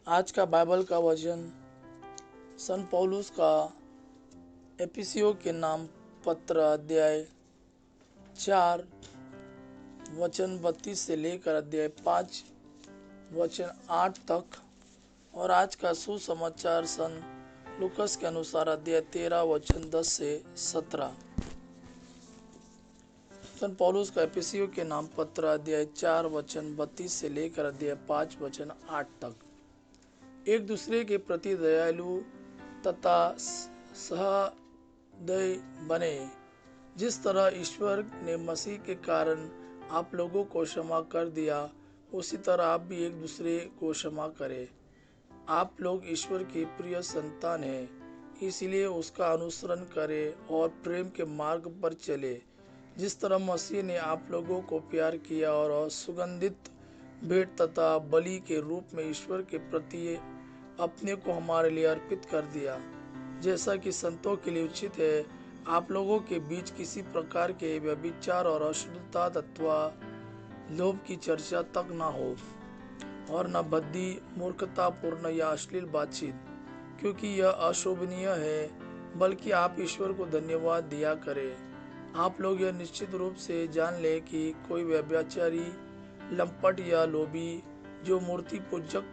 आज का बाइबल का वचन सन पौलुस का एफिसियों के नाम पत्र अध्याय 4 वचन 32 से लेकर अध्याय 5 वचन 8 तक। और आज का सुसमाचार सन लूकस के अनुसार अध्याय 13 वचन 10 से 17। सन पौलुस का एफिसियों के नाम पत्र अध्याय 4 वचन 32 से लेकर अध्याय 5 वचन 8 तक। एक दूसरे के प्रति दयालु तथा सहृदय बने, जिस तरह ईश्वर ने मसीह के कारण आप लोगों को क्षमा कर दिया, उसी तरह आप भी एक दूसरे को क्षमा करें। आप लोग ईश्वर की प्रिय संतान हैं, इसलिए उसका अनुसरण करें और प्रेम के मार्ग पर चले, जिस तरह मसीह ने आप लोगों को प्यार किया और सुगंधित भेंट तथा बलि के रूप में ईश्वर के प्रति अपने को हमारे लिए अर्पित कर दिया। जैसा कि संतों के लिए उचित है, आप लोगों के बीच किसी प्रकार के व्यभिचार और अशुद्धता अथवा लोभ की चर्चा तक न हो, और न भद्दी, मूर्खतापूर्ण या अश्लील बातचीत, क्योंकि यह अशोभनीय है। बल्कि आप ईश्वर को धन्यवाद दिया करें। आप लोग यह निश्चित रूप से जान ले कि कोई व्यभिचारी, लंपट या लोभी जो मूर्ति पूजक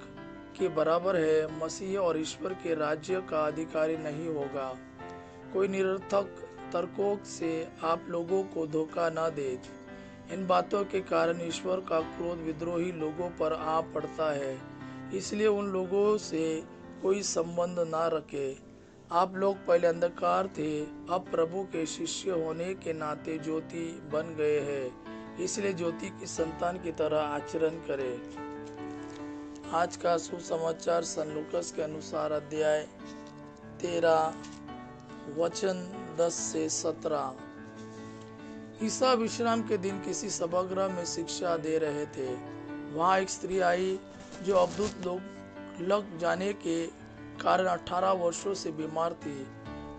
के बराबर है, मसीह और ईश्वर के राज्य का अधिकारी नहीं होगा। कोई निरर्थक तर्कों से आप लोगों को धोखा न दे। इन बातों के कारण ईश्वर का क्रोध विद्रोही लोगों पर आ पड़ता है, इसलिए उन लोगों से कोई संबंध न रखे। आप लोग पहले अंधकार थे, अब प्रभु के शिष्य होने के नाते ज्योति बन गए हैं, इसलिए ज्योति की संतान की तरह आचरण करें। आज का सुसमाचार सन लूकस के अनुसार अध्याय 13 वचन 10 से 17। ईसा विश्राम के दिन किसी सभागृह में शिक्षा दे रहे थे। वहां एक स्त्री आई जो अवधूत लोग लग जाने के कारण 18 वर्षों से बीमार थी।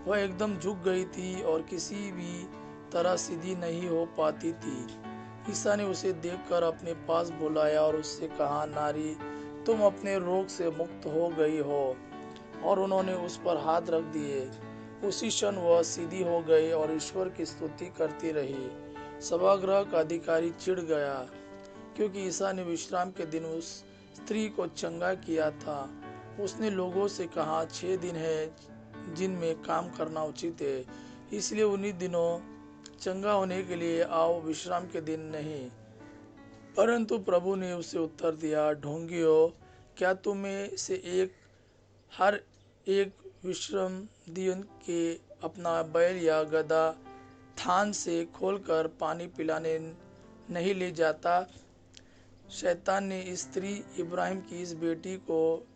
वह एकदम झुक गई थी और किसी भी तरह सीधी नहीं हो पाती थी। ईसा ने उसे देखकर अपने पास बुलाया और उससे कहा, नारी, तुम अपने रोग से मुक्त हो गई हो। और उन्होंने उस पर हाथ रख दिए। उसी क्षण वह सीधी हो गई और ईश्वर की स्तुति करती रही। सभागृह का अधिकारी चिढ़ गया, क्योंकि ईसा ने विश्राम के दिन उस स्त्री को चंगा किया था। उसने लोगों से कहा, 6 दिन है जिनमें काम करना उचित है, इसलिए उन्हीं दिनों चंगा होने के लिए आओ, विश्राम के दिन नहीं। परंतु प्रभु ने उसे उत्तर दिया, ढोंगियों, क्या तुम में से हर एक विश्राम दिन के अपना बैल या गधा थान से खोलकर पानी पिलाने नहीं ले जाता? शैतान ने इस स्त्री इब्राहिम की इस बेटी को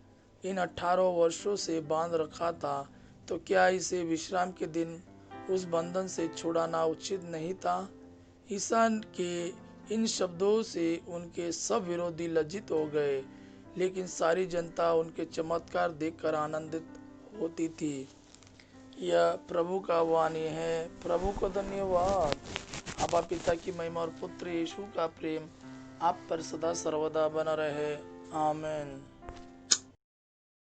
इन 18 वर्षों से बांध रखा था, तो क्या इसे विश्राम के दिन उस बंधन से छुड़ाना उचित नहीं था? ईसा के इन शब्दों से उनके सब विरोधी लज्जित हो गए, लेकिन सारी जनता उनके चमत्कार देखकर आनंदित होती थी। यह प्रभु का वाणी है। प्रभु को धन्यवाद। आपा पिता की महिमा और पुत्र यीशु का प्रेम आप पर सदा सर्वदा बना रहे। आमीन।